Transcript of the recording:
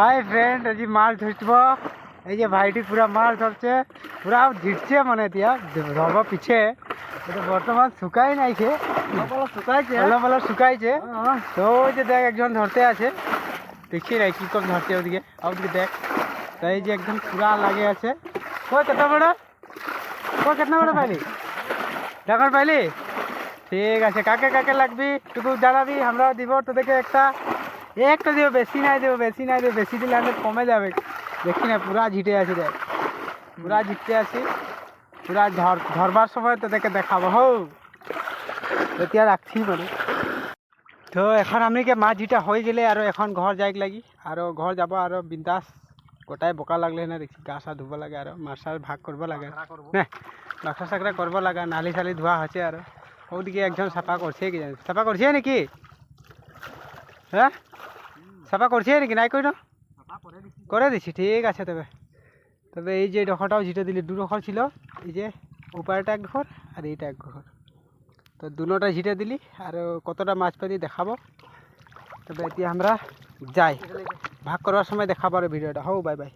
Hi friend, আজি মাছ ধরব। এই যে ভাইটি পুরা মাছ ধরছে, পুরা ঝিটছে মানে এতিয়া ধরব পিছে। এটা বর্তমান শুকাই নাইছে, অলপ অলপ শুকাইছে। তো ওই যে দেখ একজন ধরতে আছে, দেখছি নাই কি কম ধরছে ওদিকে, ওদিকে দেখ। তো এই যে একদম পুরা লাগে আছে। কই কত বড়, কই কেতনা বড় পাইলি, ডাঙর পাইলি? ঠিক আছে, কাকে কাকে লাগবি টুকু জানাবি, আমরা দিব তোদেরকে একটা একটা দিব, বেশি নাই দেবো, বেশি নাই দেবো, বেশি দিলে আমাদের কমে যাবে। দেখি না পুরা ঝিটে আছে, দেখ পুরা ঝিটতে আছি, পুরা ধরবার সময় তোদেরকে দেখাবো। হো এতিয়া রাখছি মানে। তো এখন আমি মাছ ঝিটা হয়ে গেলে আর এখন ঘর যাইক লাগি, আর ঘর যাব আর বিন্দাস গোটাই বোকা লাগলে না দেখি গা চা ধুব লাগে, আর মাছ ভাগ করব লাগে না, বাক্সা চাকরা করব লাগে, নালি চালি ধোয়া হচ্ছে। আর ওদিকে একজন সাফা করছে, কি জানি সাফা করছে নাকি? হ্যাঁ সাফা করছে নাকি? নাই কই না, করে দিছি। ঠিক আছে, তবে তবে এই যে ডখরটাও ঝিটে দিলি, দু ডখর ছিল, এই যে উপরটা এক ঘর আর এইটা এক ঘর, তো দুটোটা ঝিটে দিলি। আর কতটা মাছ পাতি দেখাবো। তবে এতিয়া আমরা যাই, ভাগ করার সময় দেখাবো আর ভিডিওটা। হও বাই বাই।